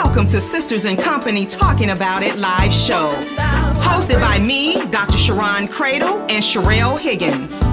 Welcome to Sisters in Company Talking About It live show. Hosted by me, Dr. Sharon Cradle and Sherelle Higgins.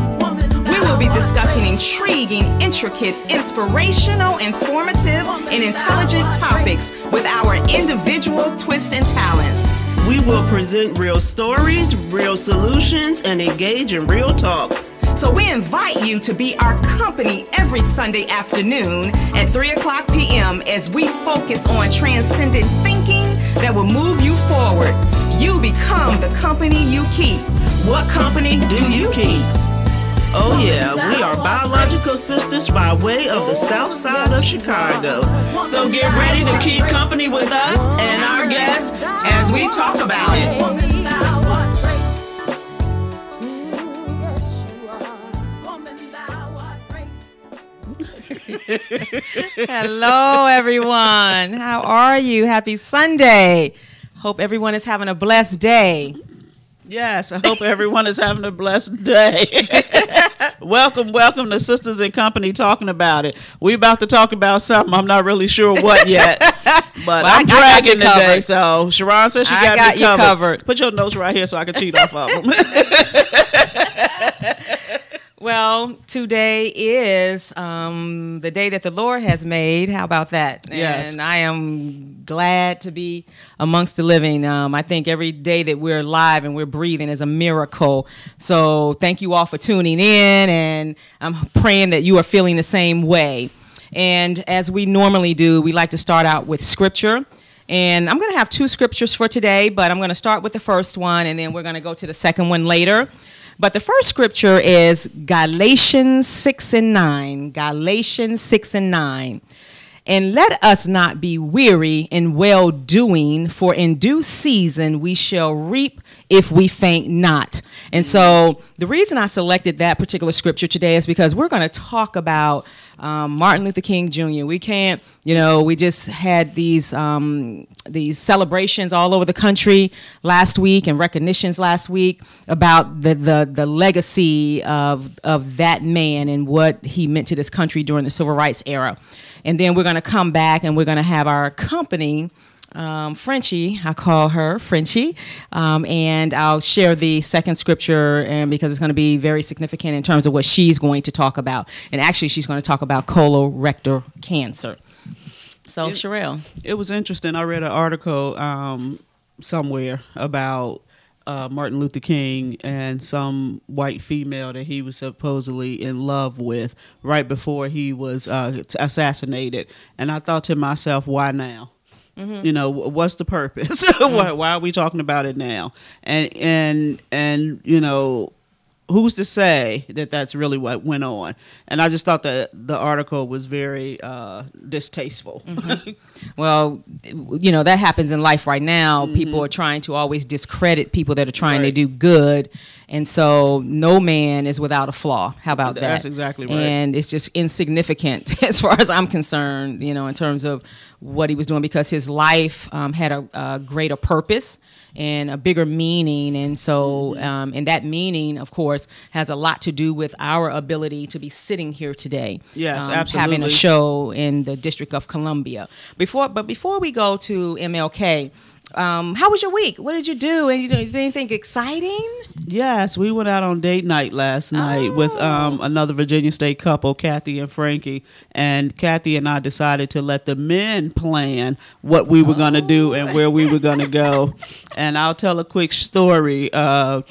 We will be discussing intriguing, intricate, inspirational, informative, and intelligent topics with our individual twists and talents. We will present real stories, real solutions, and engage in real talk. So we invite you to be our company every Sunday afternoon at 3:00 p.m. as we focus on transcendent thinking that will move you forward. You become the company you keep. What company do you keep? Oh yeah, we are biological sisters by way of the south side of Chicago. So get ready to keep company with us and our guests as we talk about it. Hello, everyone. How are you? Happy Sunday. Hope everyone is having a blessed day. Yes, I hope everyone is having a blessed day. Welcome to Sisters in Company Talking About It. We're about to talk about something. I'm not really sure what yet, but I'm dragging today. So Sharon says she got me covered. Put your notes right here so I can cheat off of them. Well, today is the day that the Lord has made. How about that? Yes. And I am glad to be amongst the living. I think every day that we're alive and we're breathing is a miracle. So thank you all for tuning in, and I'm praying that you are feeling the same way. And as we normally do, we like to start out with scripture. And I'm going to have two scriptures for today, but I'm going to start with the first one, and then we're going to go to the second one later. But the first scripture is Galatians 6 and 9. Galatians 6 and 9. And let us not be weary in well-doing, for in due season we shall reap if we faint not. And so the reason I selected that particular scripture today is because we're going to talk about Martin Luther King Jr. We can't, we just had these celebrations all over the country last week and recognitions last week about the legacy of that man and what he meant to this country during the civil rights era. And then we're going to come back and we're going to have our company, Frenchie, I call her Frenchie, and I'll share the second scripture because it's going to be very significant in terms of what she's going to talk about. And actually, she's going to talk about colorectal cancer. So, Sherelle. It was interesting. I read an article somewhere about Martin Luther King and some white female that he was supposedly in love with right before he was assassinated. And I thought to myself, why now? Mm-hmm. What's the purpose? Why are we talking about it now? And who's to say that that's really what went on? And I just thought that the article was very distasteful. Mm-hmm. Well, that happens in life right now. Mm-hmm. People are trying to always discredit people that are trying to do good. And so no man is without a flaw. How about that? That's exactly right. And it's just insignificant as far as I'm concerned, in terms of what he was doing, because his life had a greater purpose and a bigger meaning. And so, and that meaning, of course, has a lot to do with our ability to be sitting here today. Yes, absolutely. Having a show in the District of Columbia. Before we go to MLK, how was your week? What did you do? And you did anything exciting? Yes, we went out on date night last night with another Virginia State couple, Kathy and Frankie. And Kathy and I decided to let the men plan what we were going to do and where we were going to go. And I'll tell a quick story. Kathy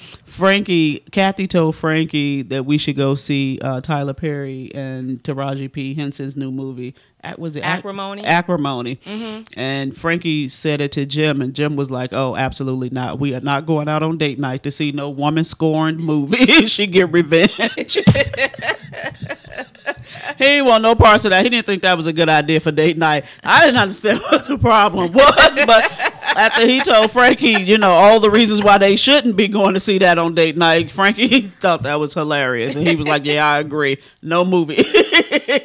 told Frankie that we should go see Tyler Perry and Taraji P. Henson's new movie. Was it Acrimony? Acrimony. Mm-hmm. And Frankie said it to Jim, and Jim was like, "Oh, absolutely not. We are not going out on date night to see no woman-scorned movie. She get revenge." He didn't want no parts of that. He didn't think that was a good idea for date night. I didn't understand what the problem was, but after he told Frankie, all the reasons why they shouldn't be going to see that on date night, Frankie thought that was hilarious. And he was like, yeah, I agree. No movie.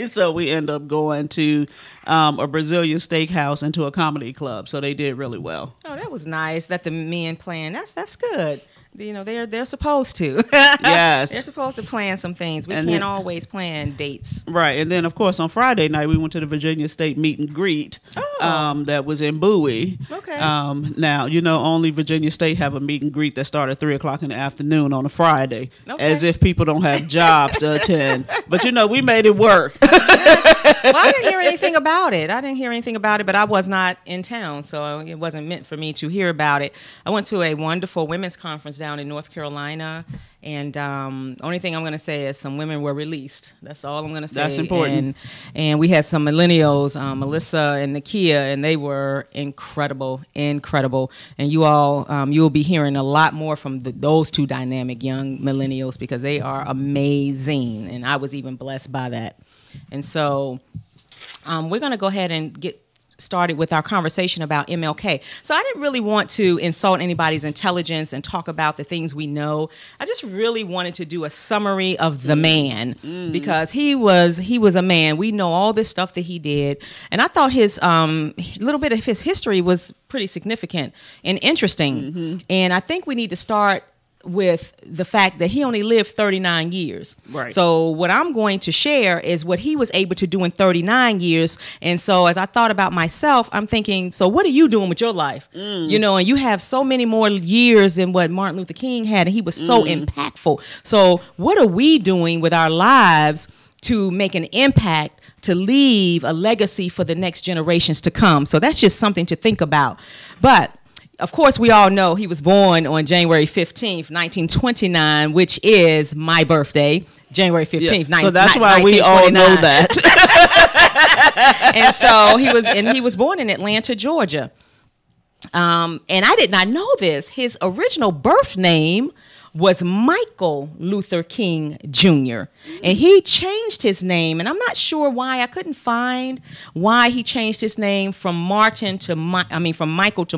So we end up going to a Brazilian steakhouse and to a comedy club. So they did really well. Oh, that was nice that the men planned. That's good. They're supposed to. Yes. They're supposed to plan some things. We can't always plan dates. Right. And then, of course, on Friday night, we went to the Virginia State meet and greet. Oh, that was in Bowie. Okay. Now, only Virginia State have a meet and greet that started at 3 o'clock in the afternoon on a Friday, as if people don't have jobs to attend. But, we made it work. Yes. Well, I didn't hear anything about it. But I was not in town, so it wasn't meant for me to hear about it. I went to a wonderful women's conference down in North Carolina. And only thing I'm going to say is some women were released. That's all I'm going to say. That's important. And we had some millennials, Melissa and Nakia, and they were incredible. And you all, you will be hearing a lot more from those two dynamic young millennials because they are amazing. And I was even blessed by that. And so we're going to go ahead and get started with our conversation about MLK. So I didn't really want to insult anybody's intelligence and talk about the things we know. I just really wanted to do a summary of the man because he was a man. We know all this stuff that he did, and I thought his little bit of his history was pretty significant and interesting. And I think we need to start with the fact that he only lived 39 years. Right. So what I'm going to share is what he was able to do in 39 years. And so as I thought about myself, I'm thinking, so what are you doing with your life? And you have so many more years than what Martin Luther King had, and he was so impactful. So what are we doing with our lives to make an impact, to leave a legacy for the next generations to come? So that's just something to think about. But of course, we all know he was born on January 15th, 1929, which is my birthday, January 15th. So that's why we all know that. And so he was born in Atlanta, Georgia. And I did not know this. His original birth name was Michael Luther King Jr. And he changed his name, and I'm not sure why. I couldn't find why he changed his name from Michael to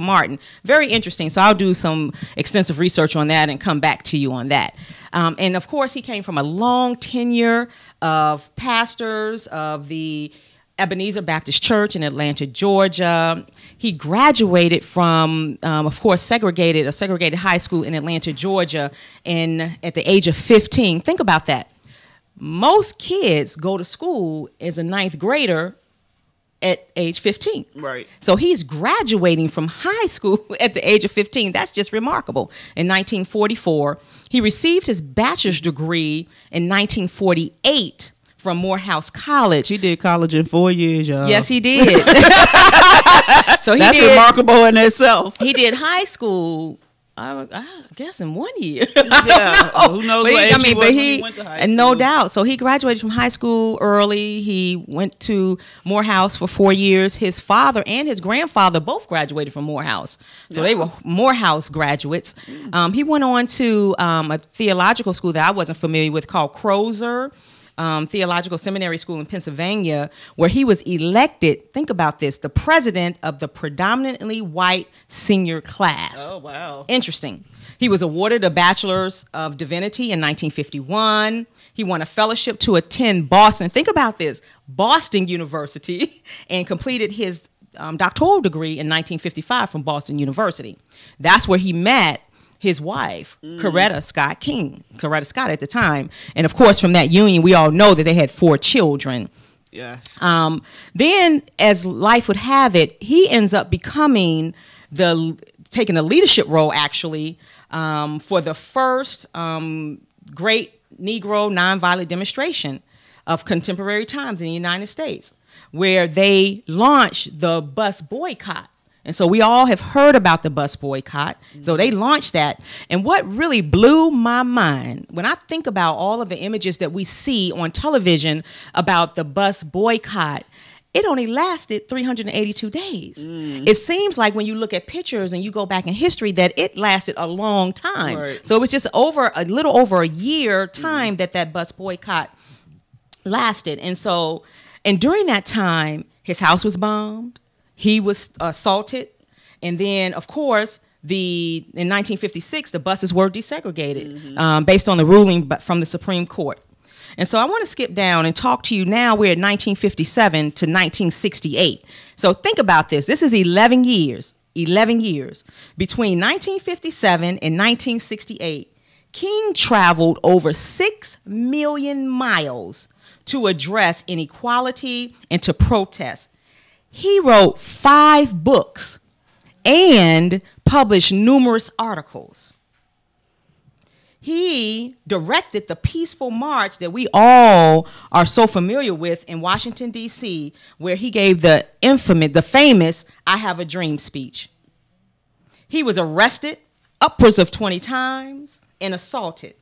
Martin. Very interesting. So I'll do some extensive research on that and come back to you on that. And of course, he came from a long tenure of pastors of the Ebenezer Baptist Church in Atlanta, Georgia. He graduated from, of course, segregated high school in Atlanta, Georgia, at the age of 15. Think about that. Most kids go to school as a ninth grader at age 15. Right. So he's graduating from high school at the age of 15. That's just remarkable. In 1944, he received his bachelor's degree in 1948 from Morehouse College. He did college in 4 years, y'all. Yes, he did. So that's remarkable in itself. He did high school, I guess, in 1 year. Yeah, who knows what age he was when he went to high school. And no doubt. So he graduated from high school early. He went to Morehouse for 4 years. His father and his grandfather both graduated from Morehouse. So they were Morehouse graduates. He went on to a theological school that I wasn't familiar with called Crozer Theological Seminary School in Pennsylvania, where he was elected, think about this, the president of the predominantly white senior class. Oh, wow. Interesting. He was awarded a Bachelor's of Divinity in 1951. He won a fellowship to attend Boston. Think about this, Boston University, and completed his doctoral degree in 1955 from Boston University. That's where he met his wife, Coretta Scott at the time. And of course, from that union, we all know that they had 4 children. Yes. Then, as life would have it, he ends up taking a leadership role, actually, for the first great Negro nonviolent demonstration of contemporary times in the United States, where they launched the bus boycott. And so we all have heard about the bus boycott. So they launched that. And what really blew my mind, when I think about all of the images that we see on television about the bus boycott, it only lasted 382 days. It seems like when you look at pictures and you go back in history that it lasted a long time. Right. So it was just a little over a year time that bus boycott lasted. And during that time, his house was bombed. He was assaulted, and then, of course, in 1956, the buses were desegregated based on the ruling from the Supreme Court. And so I want to skip down and talk to you now. We're at 1957 to 1968. So think about this. This is 11 years. 11 years. Between 1957 and 1968, King traveled over 6 million miles to address inequality and to protest. He wrote 5 books and published numerous articles. He directed the peaceful march that we all are so familiar with in Washington, D.C., where he gave the famous I Have a Dream speech. He was arrested upwards of 20 times and assaulted.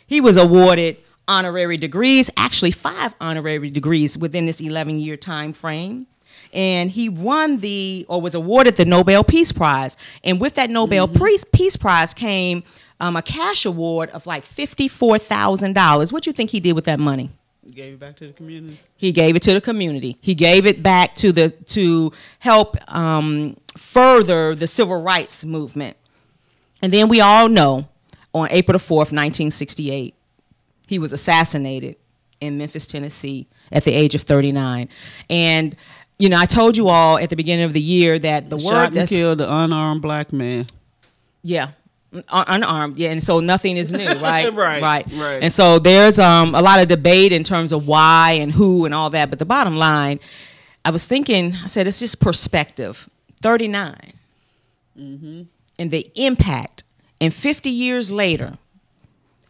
He was awarded honorary degrees, actually 5 honorary degrees within this 11-year time frame. And he was awarded the Nobel Peace Prize. And with that Nobel Peace Prize came a cash award of like $54,000. What do you think he did with that money? He gave it back to the community. He gave it to the community. He gave it back to help further the civil rights movement. And then we all know on April the 4th, 1968, he was assassinated in Memphis, Tennessee at the age of 39. And you know, I told you all at the beginning of the year that the word that's killed the unarmed black man. Yeah, unarmed. Yeah, and so nothing is new, right? right. And so there's a lot of debate in terms of why and who and all that. But the bottom line, I was thinking, I said, it's just perspective. 39, and the impact, and 50 years later,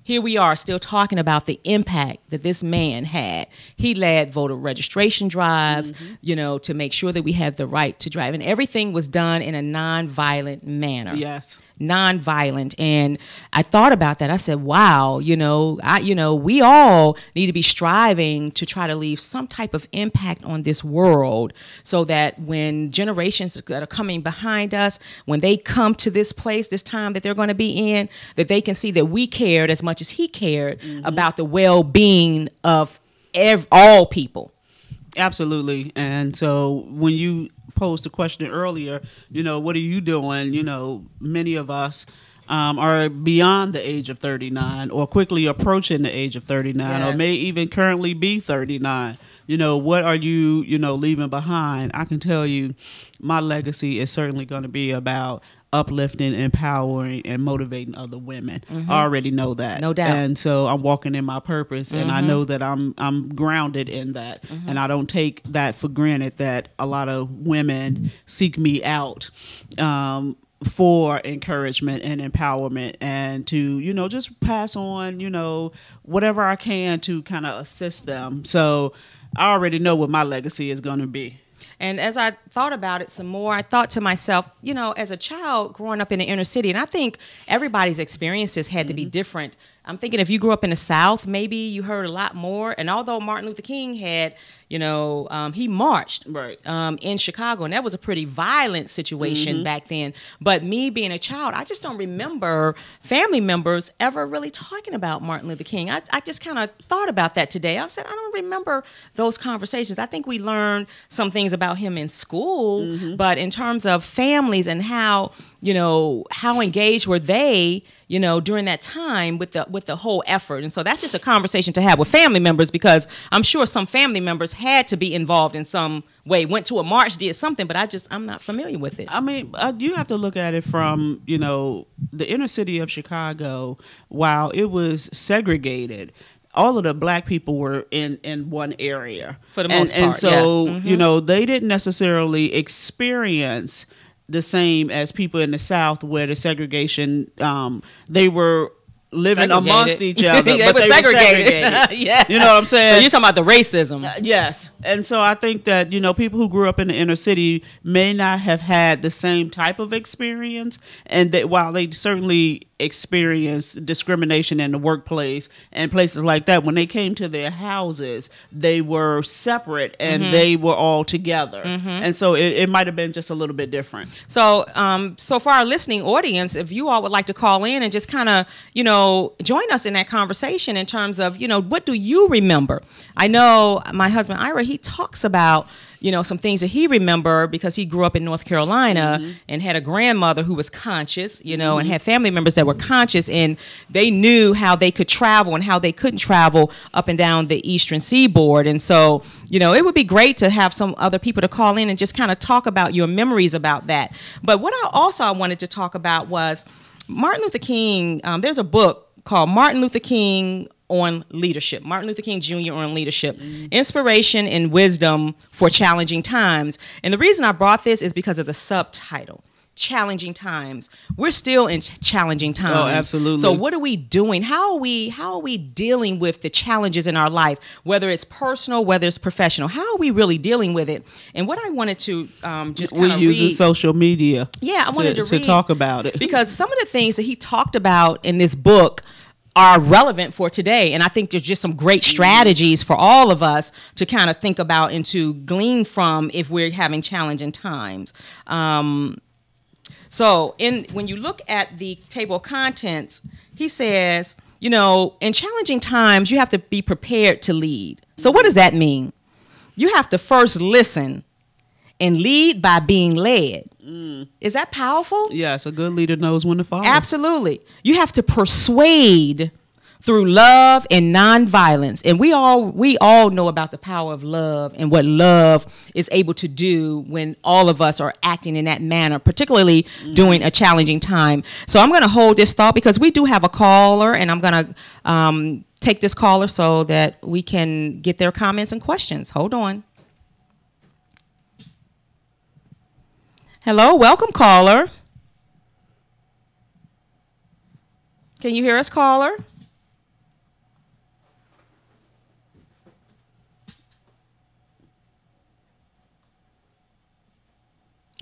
here we are still talking about the impact that this man had. He led voter registration drives, you know, to make sure that we have the right to drive. And everything was done in a nonviolent manner. Yes. Nonviolent. And I thought about that. I said, wow, we all need to be striving to try to leave some type of impact on this world so that when generations that are coming behind us, when they come to this place, this time that they're going to be in, that they can see that we cared as much as he cared about the well-being of all people. Absolutely. And so when you posed the question earlier, what are you doing? Many of us are beyond the age of 39 or quickly approaching the age of 39 or may even currently be 39. What are you, leaving behind? I can tell you my legacy is certainly going to be about uplifting, empowering, and motivating other women. I already know that. No doubt. And so I'm walking in my purpose, and I know that I'm grounded in that. And I don't take that for granted that a lot of women seek me out for encouragement and empowerment and to, just pass on, whatever I can to kind of assist them. So I already know what my legacy is going to be. And as I thought about it some more, I thought to myself, as a child growing up in the inner city, and I think everybody's experiences had to be different. I'm thinking if you grew up in the South, maybe you heard a lot more. And although Martin Luther King had, he marched in Chicago, and that was a pretty violent situation back then. But me being a child, I just don't remember family members ever really talking about Martin Luther King. I just kind of thought about that today. I said, I don't remember those conversations. I think we learned some things about him in school, but in terms of families and how engaged were they, during that time with the whole effort. And so that's just a conversation to have with family members, because I'm sure some family members had to be involved in some way, went to a march, did something, but I'm not familiar with it. I mean, you have to look at it from, the inner city of Chicago. While it was segregated, all of the black people were in one area for the most part. And so, they didn't necessarily experience the same as people in the South, where the segregation, they were living amongst each other, they were segregated. Yeah. You know what I'm saying? So you're talking about the racism. Yes. And so I think that, people who grew up in the inner city may not have had the same type of experience, and that while they certainly experienced discrimination in the workplace and places like that, when they came to their houses, they were separate and they were all together. And so it might have been just a little bit different. So so for our listening audience, if you all would like to call in and just kind of, join us in that conversation in terms of, what do you remember? I know my husband, Ira, he talks about, some things that he remember because he grew up in North Carolina and had a grandmother who was conscious, and had family members that were conscious, and they knew how they could travel and how they couldn't travel up and down the Eastern Seaboard. And so, it would be great to have some other people to call in and just kind of talk about your memories about that. But what I wanted to talk about was Martin Luther King. There's a book called Martin Luther King on leadership. Martin Luther King Jr. on leadership. Inspiration and wisdom for challenging times. And the reason I brought this is because of the subtitle. Challenging times. We're still in challenging times. Oh, absolutely. So what are we doing? How are we dealing with the challenges in our life, whether it's personal, whether it's professional? How are we really dealing with it? And what I wanted to just kind of read. We use social media. Yeah, I wanted to talk about it. Because some of the things that he talked about in this book are relevant for today. And I think there's just some great strategies for all of us to kind of think about and to glean from if we're having challenging times. So when you look at the table of contents, he says, you know, in challenging times, you have to be prepared to lead. So what does that mean? You have to first listen and lead by being led. Is that powerful? Yes, a good leader knows when to follow. Absolutely. You have to persuade through love and nonviolence. And we all know about the power of love and what love is able to do when all of us are acting in that manner, particularly during a challenging time. So I'm going to hold this thought because we do have a caller, and I'm going to take this caller so that we can get their comments and questions. Hold on. Hello, welcome, caller. Can you hear us, caller?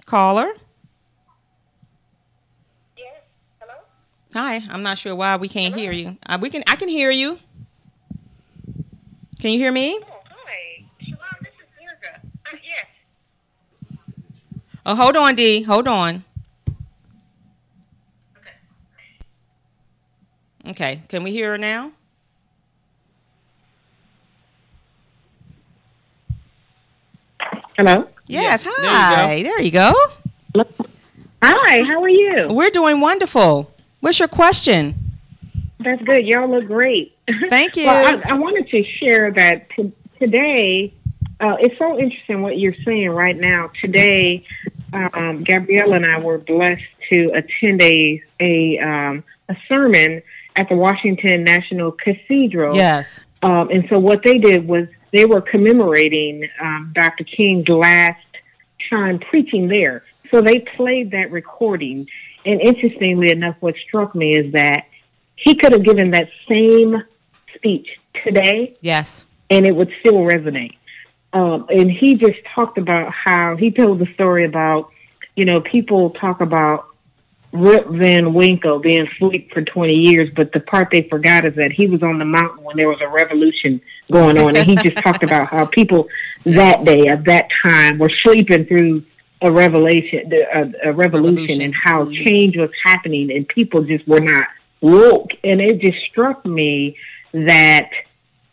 Caller? Yes. Hello? Hi, I'm not sure why we can't hear you. I can hear you. Can you hear me? Oh, hi. Shalom, this is Deirdre. Yes. Oh, hold on, Dee. Hold on. Okay, can we hear her now? Hello? Yes, Yes, hi. There you go. Hi, how are you? We're doing wonderful. What's your question? That's good. Y'all look great. Thank you. Well, I wanted to share that today, it's so interesting what you're saying right now. Today, Gabrielle and I were blessed to attend a sermon at the Washington National Cathedral. Yes. And so what they did was they were commemorating Dr. King's last time preaching there. So they played that recording. And interestingly enough, what struck me is that he could have given that same speech today. Yes. And it would still resonate. And he just talked about how he told the story about, you know, people talk about Rip Van Winkle being asleep for 20 years, but the part they forgot is that he was on the mountain when there was a revolution going on. And he just talked about how people that day, at that time, were sleeping through a revolution, and how change was happening and people just were not woke. And it just struck me that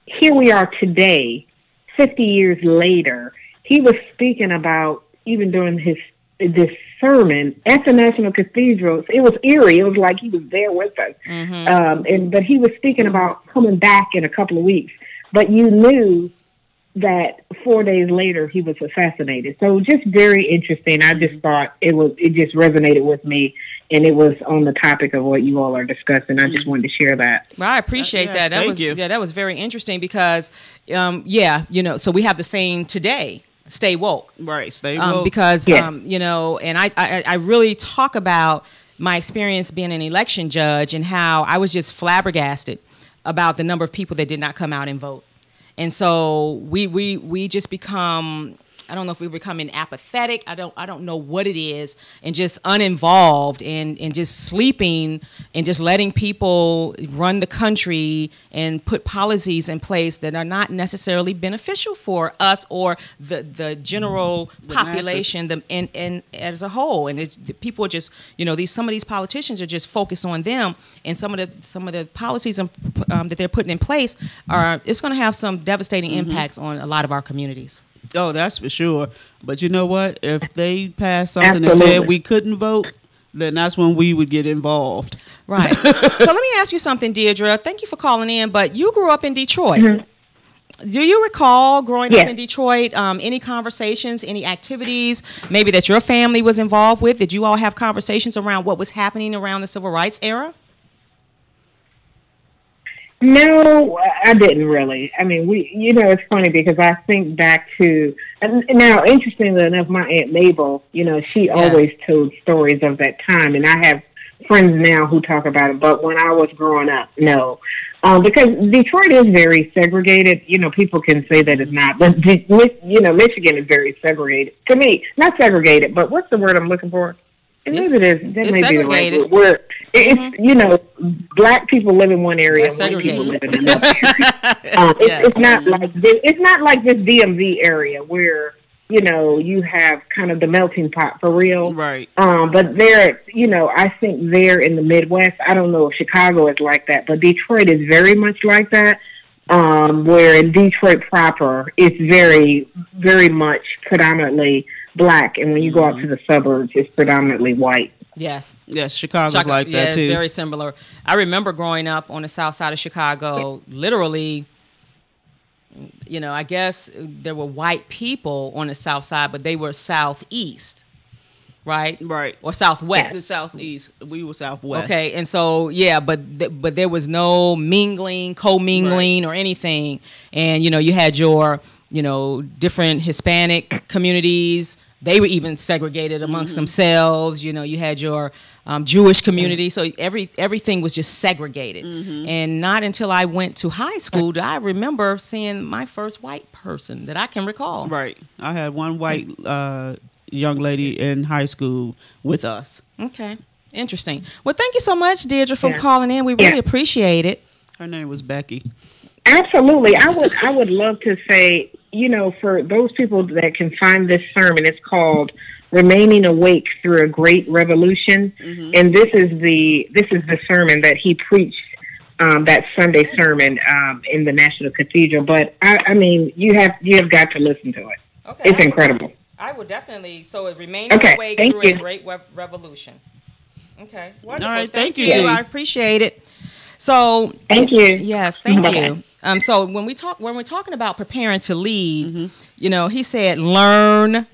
here we are today, 50 years later. He was speaking about, even during this sermon at the National Cathedral, it was eerie. It was like he was there with us. But he was speaking about coming back in a couple of weeks. But you knew that 4 days later he was assassinated. So just very interesting. I just thought it just resonated with me, and it was on the topic of what you all are discussing. I just wanted to share that. Well, I appreciate that. That was very interesting because, so we have the saying today, stay woke. Right, stay woke. Because, and I really talk about my experience being an election judge and how I was just flabbergasted about the number of people that did not come out and vote. And so we just become, I don't know if we're becoming apathetic. I don't know what it is, and just uninvolved and just sleeping and just letting people run the country and put policies in place that are not necessarily beneficial for us or the general population and as a whole. And people are just, some of these politicians are just focused on them, and some of the policies that they're putting in place it's going to have some devastating impacts on a lot of our communities. Oh, that's for sure. But you know what? If they passed something that said we couldn't vote, then that's when we would get involved. Right. So let me ask you something, Deirdre. Thank you for calling in, but you grew up in Detroit. Do you recall growing up in Detroit, any conversations, any activities maybe that your family was involved with? Did you all have conversations around what was happening around the Civil Rights era? No, I didn't really. I mean, it's funny because I think back to, and now, interestingly enough, my Aunt Mabel, she always told stories of that time, and I have friends now who talk about it, but when I was growing up, no. Because Detroit is very segregated. People can say that it's not, but, Michigan is very segregated. To me, not segregated, but what's the word I'm looking for? Maybe it is. That may be the right word. Where it's black people live in one area and white people live in another area. It's not like this. It's not like this DMV area where you have kind of the melting pot for real. Right. But there, I think there in the Midwest, I don't know if Chicago is like that, but Detroit is very much like that. Where in Detroit proper, it's very, very much predominantly black, and when you go out to the suburbs, it's predominantly white. Yes, Chicago's like that too. It's very similar. I remember growing up on the south side of Chicago, literally, I guess there were white people on the south side, but they were southeast, right? Right. Or southwest. The southeast. We were southwest. Okay, and so, but there was no co-mingling or anything. And, you had your, different Hispanic communities. They were even segregated amongst themselves. You had your Jewish community. So everything was just segregated. And not until I went to high school did I remember seeing my first white person that I can recall. Right. I had one white young lady in high school with us. Okay. Interesting. Well, thank you so much, Deirdre, for calling in. We really appreciate it. Her name was Becky. Absolutely. I would love to say, for those people that can find this sermon, it's called Remaining Awake Through a Great Revolution. And this is the sermon that he preached, that Sunday sermon in the National Cathedral. But I mean, you have got to listen to it. Okay. It's incredible. I will definitely. So it Remaining Awake Through a Great Revolution. Okay. Wonderful. All right. Thank you. I appreciate it. So thank you. Yes, thank you. So when we're talking about preparing to lead, he said, learn,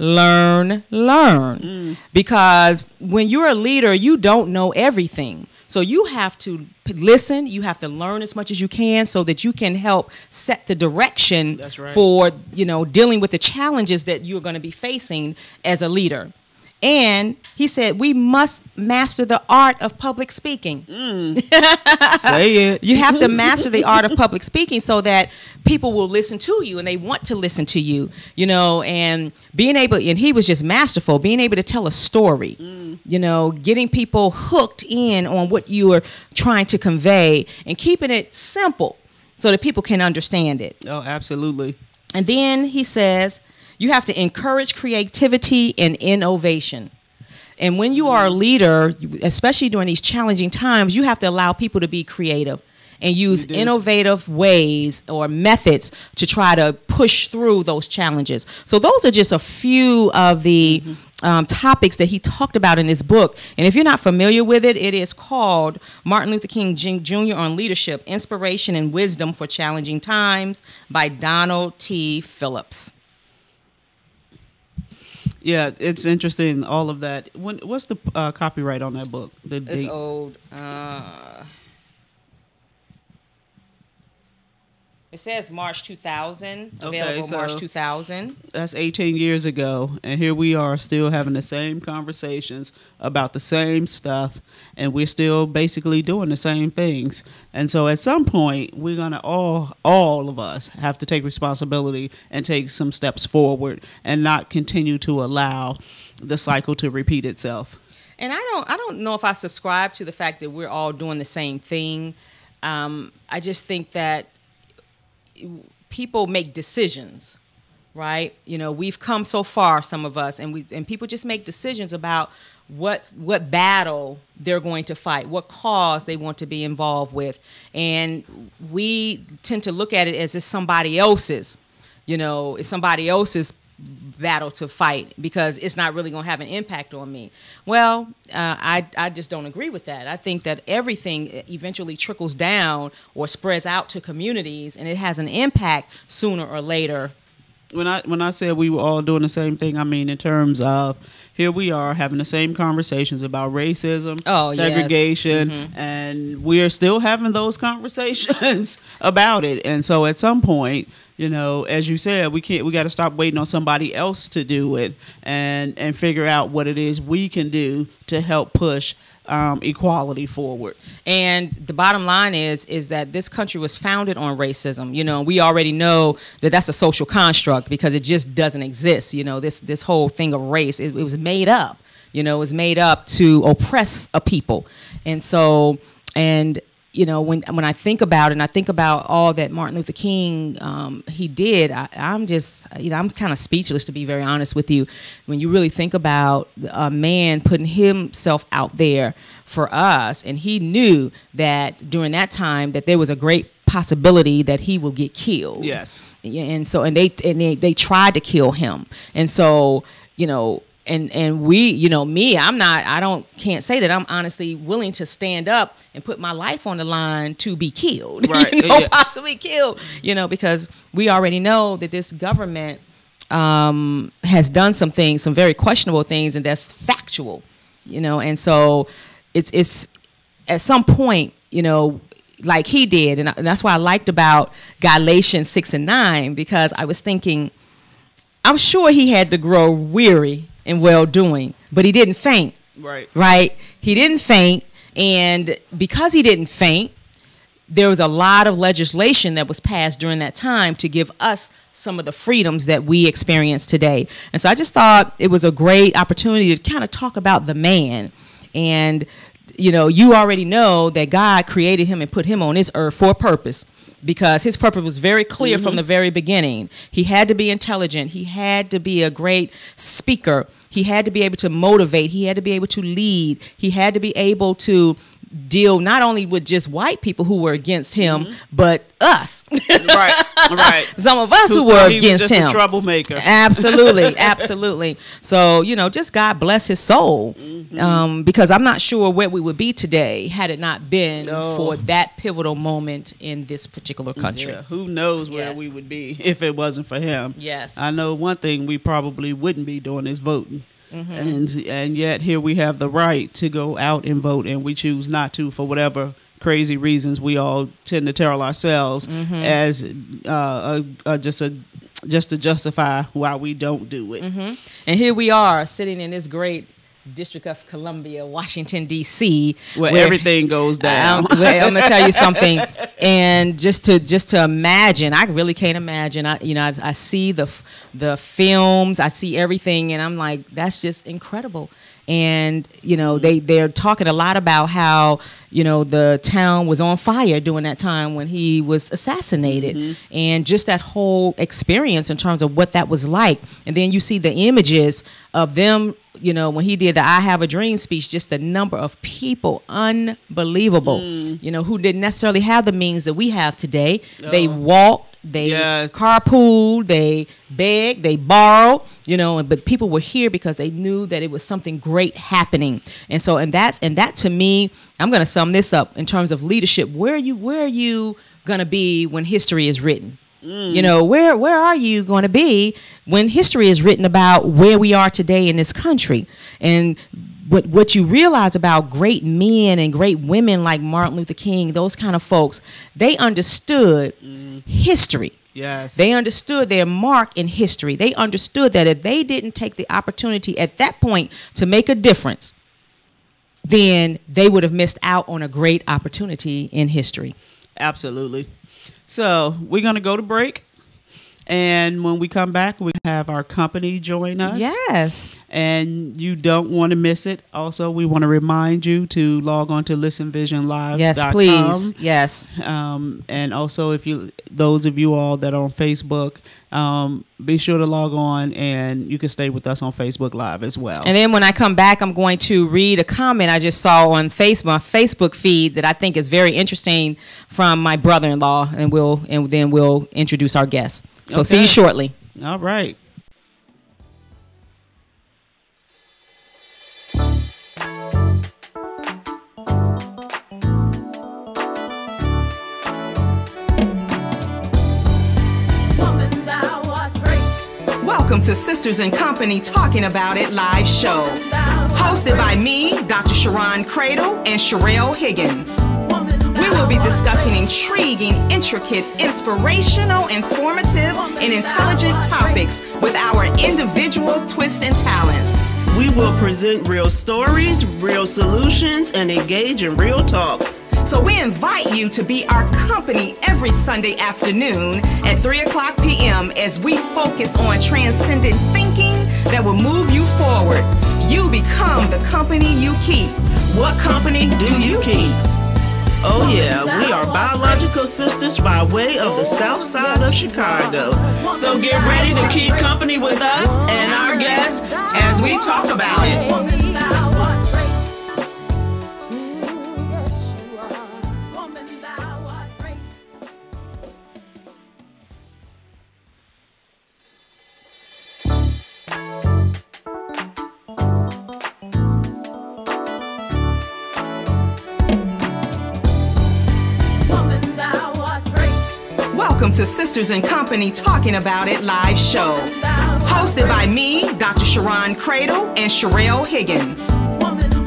because when you're a leader, you don't know everything. So you have to listen. You have to learn as much as you can so that you can help set the direction for dealing with the challenges that you're going to be facing as a leader. And he said, we must master the art of public speaking. Say it. You have to master the art of public speaking so that people will listen to you and they want to listen to you, and being able, and he was just masterful, being able to tell a story, getting people hooked in on what you are trying to convey and keeping it simple so that people can understand it. Oh, absolutely. And then he says, you have to encourage creativity and innovation. And when you are a leader, especially during these challenging times, you have to allow people to be creative and use innovative ways or methods to try to push through those challenges. So those are just a few of the topics that he talked about in his book. And if you're not familiar with it, it is called Martin Luther King Jr. on Leadership, Inspiration and Wisdom for Challenging Times by Donald T. Phillips. Yeah, it's interesting, all of that. What's the copyright on that book? It's old. It says March 2000, available March 2000. That's 18 years ago, and here we are still having the same conversations about the same stuff, and we're still basically doing the same things. And so at some point, we're going to all of us have to take responsibility and take some steps forward and not continue to allow the cycle to repeat itself. And I don't know if I subscribe to the fact that we're all doing the same thing. I just think that people make decisions, right? We've come so far, some of us, and people just make decisions about what battle they're going to fight, what cause they want to be involved with, and we tend to look at it as it's somebody else's, it's somebody else's battle to fight because it's not really going to have an impact on me. Well, I just don't agree with that. I think that everything eventually trickles down or spreads out to communities, and it has an impact sooner or later when I said we were all doing the same thing, I mean in terms of here we are having the same conversations about racism, segregation, yes. and we are still having those conversations about it. And so at some point, you know, as you said, we got to stop waiting on somebody else to do it and figure out what it is we can do to help push equality forward. And the bottom line is that this country was founded on racism. You know, we already know that that's a social construct because it just doesn't exist. You know, this whole thing of race, it was made up. You know, it was made up to oppress a people. And so, and you know, when I think about it, and I think about all that Martin Luther King he did, I'm just, you know, I'm kind of speechless, to be very honest with you. When you really think about a man putting himself out there for us, and he knew that during that time that there was a great possibility that he will get killed. Yes. And so, and they tried to kill him, and so, you know. And we, you know, me, can't say that I'm honestly willing to stand up and put my life on the line to be killed, right. You know, possibly killed, you know, because we already know that this government has done some things, some very questionable things, and that's factual, you know, and so it's at some point, you know, like he did, and that's why I liked about Galatians 6:9, because I was thinking, I'm sure he had to grow weary in well-doing, but he didn't faint. Right? He didn't faint, and because he didn't faint, there was a lot of legislation that was passed during that time to give us some of the freedoms that we experience today. And so I just thought it was a great opportunity to kind of talk about the man. And, you know, you already know that God created him and put him on this earth for a purpose, because his purpose was very clear from the very beginning. He had to be intelligent. He had to be a great speaker. He had to be able to motivate. He had to be able to lead. He had to be able to deal not only with just white people who were against him, but us. Right. Some of us who were against him. A troublemaker. Absolutely, absolutely. So, you know, just God bless his soul, because I'm not sure where we would be today had it not been for that pivotal moment in this particular country. Yeah, who knows where we would be if it wasn't for him. Yes. I know one thing we probably wouldn't be doing is voting. And yet here we have the right to go out and vote, and we choose not to for whatever crazy reasons we all tend to tell ourselves as just to justify why we don't do it. And here we are sitting in this great District of Columbia, Washington, D.C., where everything goes down. I'm going to tell you something, and just to imagine, I really can't imagine. I see the films, I see everything, and I'm like, that's just incredible. And, you know, they're talking a lot about how, you know, the town was on fire during that time when he was assassinated, and just that whole experience in terms of what that was like. And then you see the images of them, you know, when he did the I Have a Dream speech, just the number of people, unbelievable, you know, who didn't necessarily have the means that we have today. They walked. They carpooled, they begged, they borrowed, you know, but people were here because they knew that it was something great happening. And so, and that to me, I'm going to sum this up in terms of leadership. Where are you going to be when history is written? You know, where are you going to be when history is written about where we are today in this country? And what you realize about great men and great women like Martin Luther King, those kind of folks, they understood history. Yes. They understood their mark in history. They understood that if they didn't take the opportunity at that point to make a difference, then they would have missed out on a great opportunity in history. Absolutely. So we're going to go to break. And when we come back, we have our company join us. Yes. And you don't want to miss it. Also, we want to remind you to log on to listenvisionlive.com. Yes, please. Yes. And also, those of you all that are on Facebook, be sure to log on, and you can stay with us on Facebook Live as well. And then when I come back, I'm going to read a comment I just saw on my Facebook feed that I think is very interesting from my brother-in-law, and then we'll introduce our guests. So see you shortly. All right. Woman, thou art great. Welcome to Sisters in Company Talking About It live show. Hosted by me, Dr. Sharon Cradle and Sherelle Higgins. We will be discussing intriguing, intricate, inspirational, informative, and intelligent topics with our individual twists and talents. We will present real stories, real solutions, and engage in real talk. So we invite you to be our company every Sunday afternoon at 3 o'clock p.m. as we focus on transcendent thinking that will move you forward. You become the company you keep. What company do you keep? Oh yeah, we are biological sisters by way of the south side of Chicago. So get ready to keep company with us and our guests as we talk about it. Welcome to Sisters in Company Talking About It live show. Hosted by me, Dr. Sharon Cradle and Sherelle Higgins.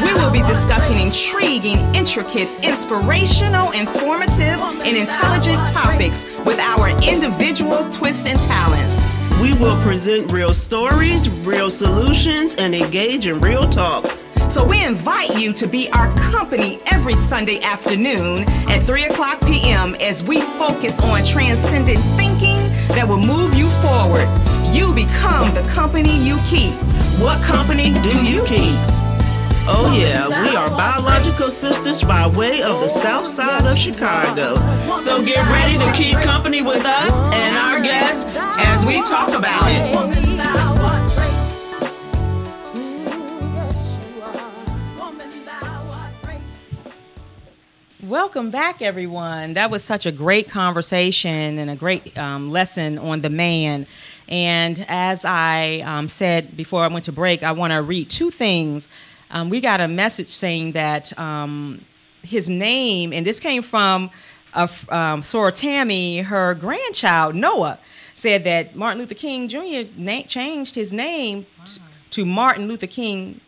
We will be discussing intriguing, intricate, inspirational, informative, and intelligent topics with our individual twists and talents. We will present real stories, real solutions, and engage in real talk. So we invite you to be our company every Sunday afternoon at 3 o'clock p.m. as we focus on transcendent thinking that will move you forward. You become the company you keep. What company do you keep? Oh yeah, we are biological sisters by way of the south side of Chicago. So get ready to keep company with us and our guests as we talk about it. Welcome back, everyone. That was such a great conversation and a great lesson on the man. And as I said before I went to break, I want to read two things. We got a message saying that his name, and this came from Sora Tammy, her grandchild, Noah, said that Martin Luther King Jr. changed his name to Martin Luther King,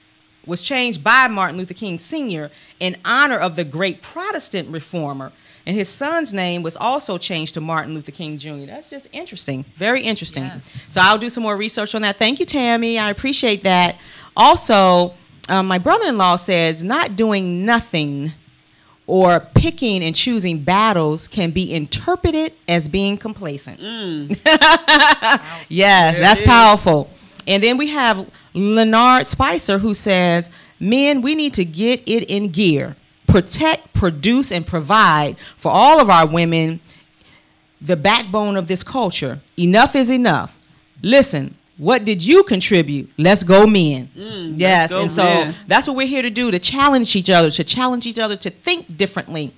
was changed by Martin Luther King Sr. in honor of the great Protestant reformer. And his son's name was also changed to Martin Luther King Jr. That's just interesting, very interesting. Yes. So I'll do some more research on that. Thank you, Tammy. I appreciate that. Also, my brother-in-law says not doing nothing or picking and choosing battles can be interpreted as being complacent. Yes, that's powerful. And then we have Leonard Spicer, who says, men, we need to get it in gear. Protect, produce, and provide for all of our women, the backbone of this culture. Enough is enough. Listen, what did you contribute? Let's go, men. Yes, and so that's what we're here to do, to challenge each other, to think differently,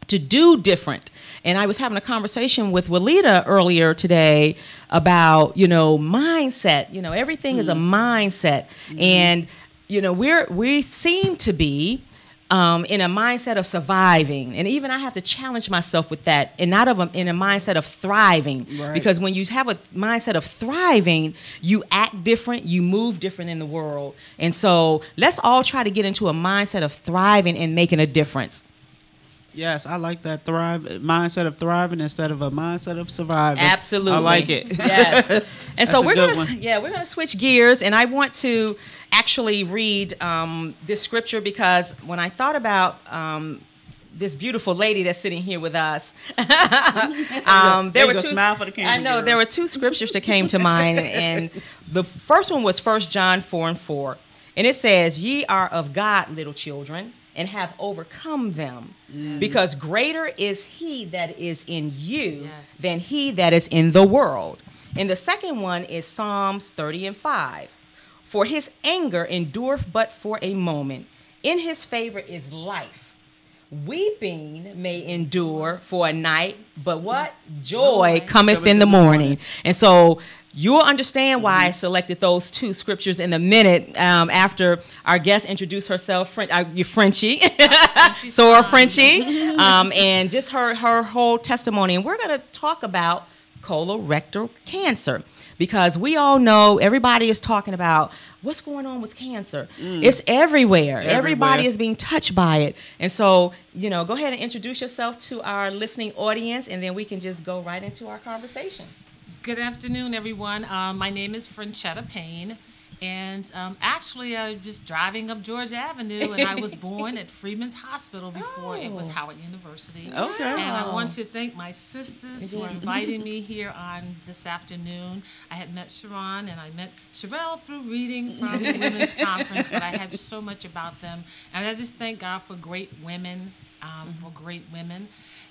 to do different. And I was having a conversation with Walida earlier today about, mindset. Everything is a mindset. And, we seem to be in a mindset of surviving. And even I have to challenge myself with that, and not in a mindset of thriving. Right. Because when you have a mindset of thriving, you act different, you move different in the world. And so let's all try to get into a mindset of thriving and making a difference. Yes, I like that mindset of thriving instead of a mindset of surviving. Absolutely. I like it. Yes. And so we're gonna switch gears, and I want to actually read this scripture, because when I thought about this beautiful lady that's sitting here with us, there were two. Smile for the camera, I know girl. There were two scriptures that came to mind, and the first one was 1 John 4:4, and it says, "Ye are of God, little children, and have overcome them, because greater is he that is in you than he that is in the world." And the second one is Psalms 30:5. "For his anger endureth but for a moment. In his favor is life. Weeping may endure for a night, but what? Joy cometh in the morning." And so you'll understand why I selected those two scriptures in a minute, after our guest introduced herself, Frenchie, Sora Frenchie, and just her whole testimony. And we're going to talk about colorectal cancer. because we all know everybody is talking about what's going on with cancer. It's everywhere. Everybody is being touched by it. And so, you know, go ahead and introduce yourself to our listening audience, and then we can just go right into our conversation. Good afternoon, everyone. My name is Franchetta Payne. And actually, I was just driving up George Avenue, and I was born at Freeman's Hospital before it was Howard University. Okay. And I want to thank my sisters for inviting me here on this afternoon. I had met Sharon, and I met Sherelle through reading from the Women's Conference, but I had so much about them. And I just thank God for great women, for great women.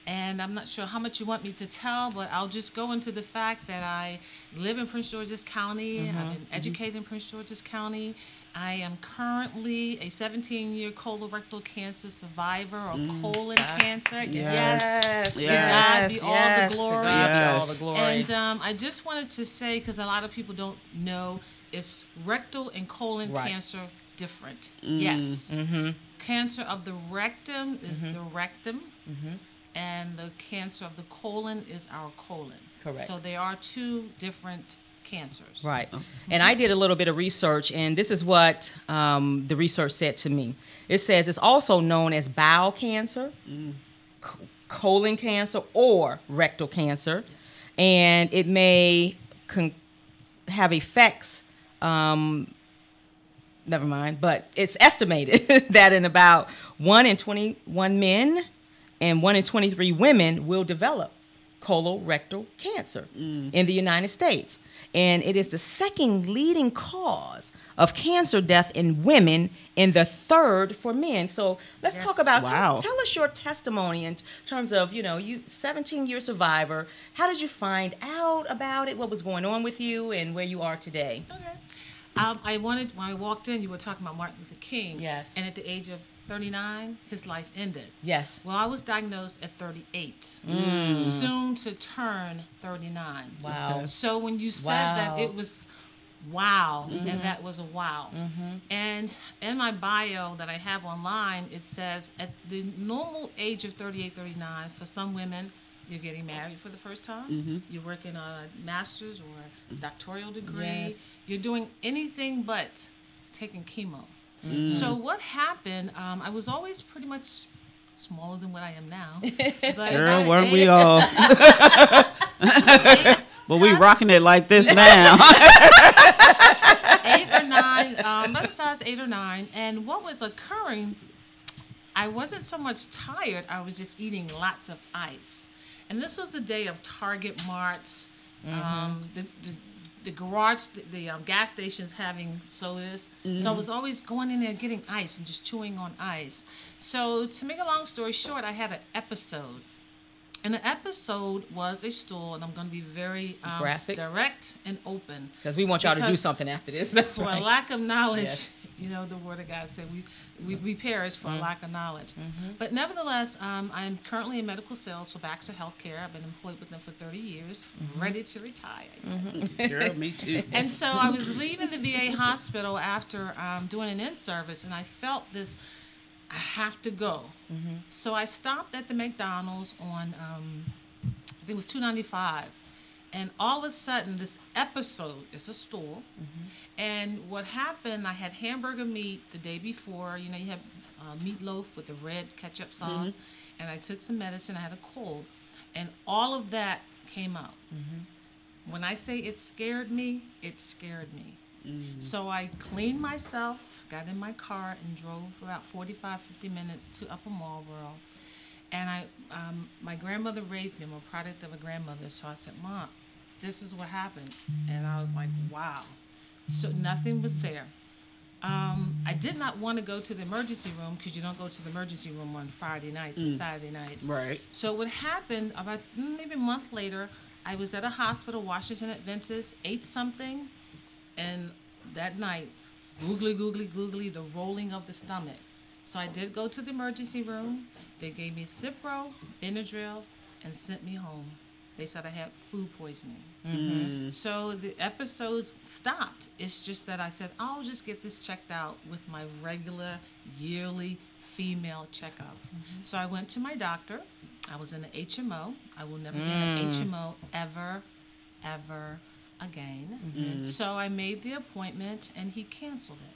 And I'm not sure how much you want me to tell, but I'll just go into the fact that I live in Prince George's County. I've been educated in Prince George's County. I am currently a 17-year colorectal cancer survivor of colon cancer. Yes. To God be all the glory. To God be all the glory. And I just wanted to say, because a lot of people don't know, it's rectal and colon cancer different. Yes. Cancer of the rectum is the rectum. And the cancer of the colon is our colon. Correct. So they are two different cancers. Right. And I did a little bit of research, and this is what the research said to me. It says it's also known as bowel cancer, colon cancer, or rectal cancer. Yes. And it may have effects, never mind, but it's estimated that in about 1 in 21 men and 1 in 23 women will develop colorectal cancer in the United States. And it is the second leading cause of cancer death in women and the third for men. So let's talk about, tell us your testimony in terms of, you know, you 17-year survivor. How did you find out about it? What was going on with you and where you are today? Okay. When I walked in, you were talking about Martin Luther King. Yes. And at the age of 39, his life ended. Yes. Well, I was diagnosed at 38, soon to turn 39. Wow. Okay. So when you said that, it was and that was a wow. And in my bio that I have online, it says at the normal age of 38, 39, for some women, you're getting married for the first time. You're working on a master's or a doctoral degree. Yes. You're doing anything but taking chemo. So what happened, I was always pretty much smaller than what I am now. But girl, weren't we all? But we rocking it like this now. 8 or 9, about size 8 or 9. And what was occurring, I wasn't so much tired, I was just eating lots of ice. And this was the day of Target Marts, the garage, the gas stations having sodas. So I was always going in there getting ice and just chewing on ice. So to make a long story short, I had an episode. And the episode was a stool, and I'm going to be very graphic, direct and open. Because we want y'all to do something after this. That's for right. a lack of knowledge, you know, the Word of God said we perish for a lack of knowledge. But nevertheless, I'm currently in medical sales for Baxter Healthcare. I've been employed with them for 30 years, ready to retire. Girl, me too. And so I was leaving the VA hospital after doing an in-service, and I felt this, I have to go. So I stopped at the McDonald's on, I think it was 295. And all of a sudden, this episode, it's a store. And what happened, I had hamburger meat the day before. You know, you have meatloaf with the red ketchup sauce. And I took some medicine. I had a cold. And all of that came out. When I say it scared me, it scared me. So I cleaned myself, got in my car, and drove about 45, 50 minutes to Upper Marlboro. And my grandmother raised me. I'm a product of a grandmother. So I said, Mom, this is what happened. And I was like, wow. So nothing was there. I did not want to go to the emergency room because you don't go to the emergency room on Friday nights and Saturday nights. Right. So what happened, about maybe a month later, I was at a hospital, Washington Adventist, ate something, and that night, googly, the rolling of the stomach. So I did go to the emergency room. They gave me Cipro, Benadryl, and sent me home. They said I had food poisoning. So the episodes stopped. It's just that I said, I'll just get this checked out with my regular yearly female checkup. So I went to my doctor. I was in an HMO. I will never be in an HMO ever, ever again. So I made the appointment, and he canceled it.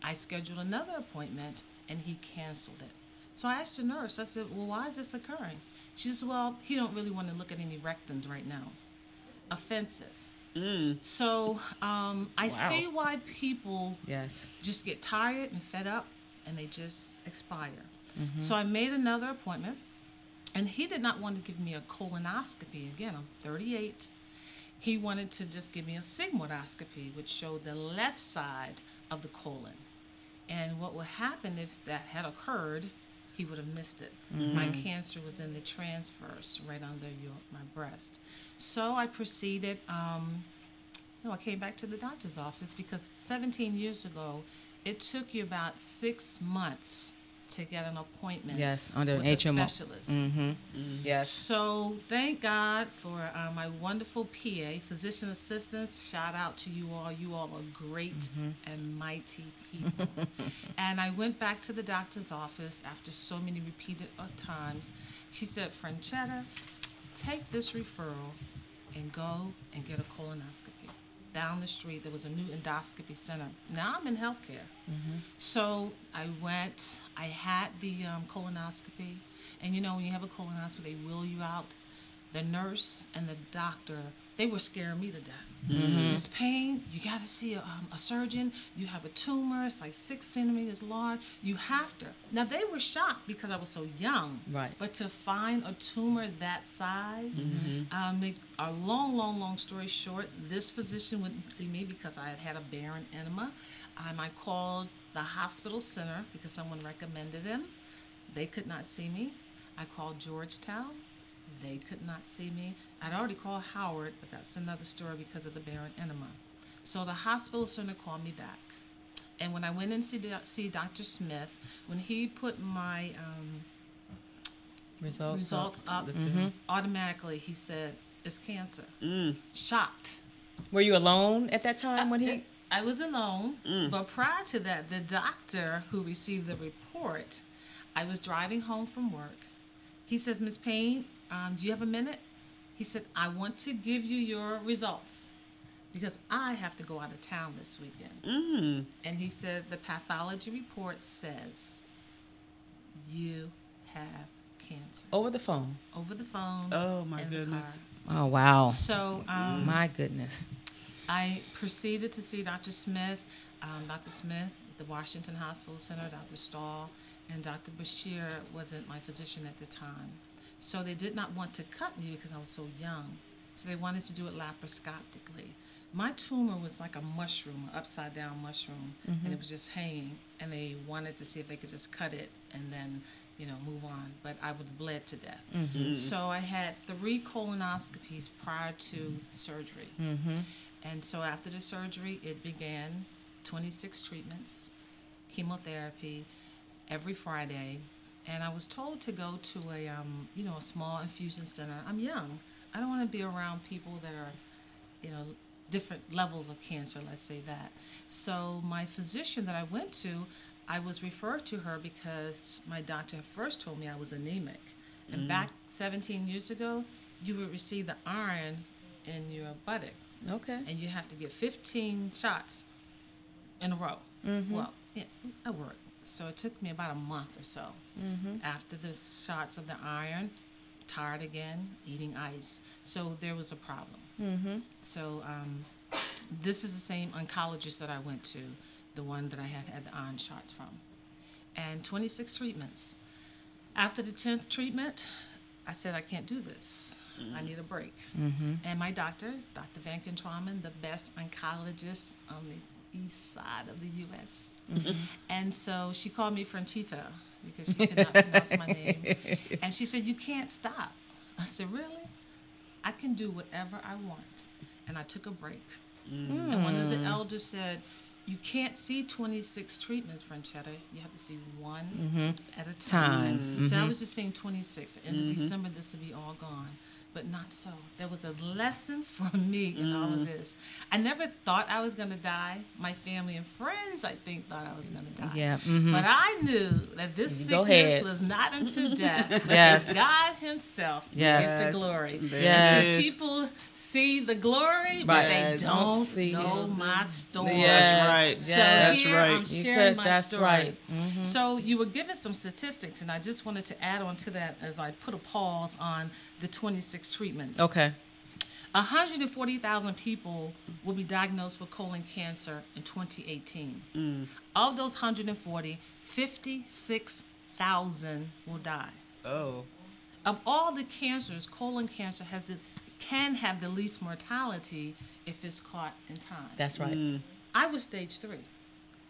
I scheduled another appointment, and he canceled it. So I asked the nurse, I said, well, why is this occurring? She says, well, he don't really want to look at any rectums right now. Offensive. So I see why people just get tired and fed up, and they just expire. So I made another appointment, and he did not want to give me a colonoscopy. Again, I'm 38. He wanted to just give me a sigmoidoscopy, which showed the left side of the colon. And what would happen if that had occurred, he would have missed it. My cancer was in the transverse, right under my breast. So I proceeded, I came back to the doctor's office because 17 years ago, it took you about 6 months to get an appointment under with HMO. a specialist. Yes. So thank God for my wonderful PA, physician assistants. Shout out to you all. You all are great and mighty people. And I went back to the doctor's office after so many repeated times. She said, Franchetta, take this referral and go and get a colonoscopy. Down the street, there was a new endoscopy center. Now I'm in healthcare. So I went, I had the colonoscopy. And you know, when you have a colonoscopy, they wheel you out. The nurse and the doctor, they were scaring me to death. It's pain, you got to see a surgeon. You have a tumor, it's like 6 centimeters large. You have to. Now, they were shocked because I was so young. Right. But to find a tumor that size, make a long story short, this physician wouldn't see me because I had had a barren enema. I called the hospital center because someone recommended him. They could not see me. I called Georgetown. They could not see me. I'd already called Howard, but that's another story because of the barren enema. So the hospital center called me back. And when I went in to see Dr. Smith, when he put my results up, automatically he said, it's cancer. Shocked. Were you alone at that time when he... I was alone, but prior to that, the doctor who received the report, I was driving home from work. He says, Ms. Payne, do you have a minute? He said, I want to give you your results because I have to go out of town this weekend. And he said, the pathology report says you have cancer. Over the phone? Over the phone. Oh, my goodness. Oh, wow. So, my goodness. I proceeded to see Dr. Smith, the Washington Hospital Center, Dr. Stahl, and Dr. Bashir wasn't my physician at the time. So they did not want to cut me because I was so young. So they wanted to do it laparoscopically. My tumor was like a mushroom, an upside down mushroom, and it was just hanging. And they wanted to see if they could just cut it and then, move on. But I would have bled to death. So I had 3 colonoscopies prior to surgery. And so after the surgery, it began 26 treatments, chemotherapy, every Friday. And I was told to go to a small infusion center. I'm young. I don't want to be around people that are, different levels of cancer, let's say that. So my physician that I went to, I was referred to her because my doctor first told me I was anemic. And back 17 years ago, you would receive the iron in your buttock. Okay. And you have to get 15 shots in a row. Well, I worked. So it took me about a month or so. After the shots of the iron, tired again, eating ice. So there was a problem. So this is the same oncologist that I went to, the one that I had the iron shots from. And 26 treatments. After the 10th treatment, I said, I can't do this. I need a break. And my doctor, Dr. Van Kentraman, the best oncologist on the east side of the U.S. And so she called me Franchita because she could not pronounce my name. And she said, you can't stop. I said, really? I can do whatever I want. And I took a break. And one of the elders said, you can't see 26 treatments, Franchetta. You have to see one at a time. So I was just seeing 26. At the end of December, this will be all gone. but not so. There was a lesson for me in all of this. I never thought I was going to die. My family and friends, I think, thought I was going to die. Yeah. But I knew that this sickness was not unto death, but Yes. God himself Yes. gets the glory. Yes. And so people see the glory, but they don't know my story. That's right. So That's here right. I'm sharing my That's story. right. So you were given some statistics, and I just wanted to add on to that as I put a pause on the 26 treatments. Okay. 140,000 people will be diagnosed with colon cancer in 2018. Of those 140, 56,000 will die. Oh. Of all the cancers, colon cancer can have the least mortality if it's caught in time. That's right. I was stage 3.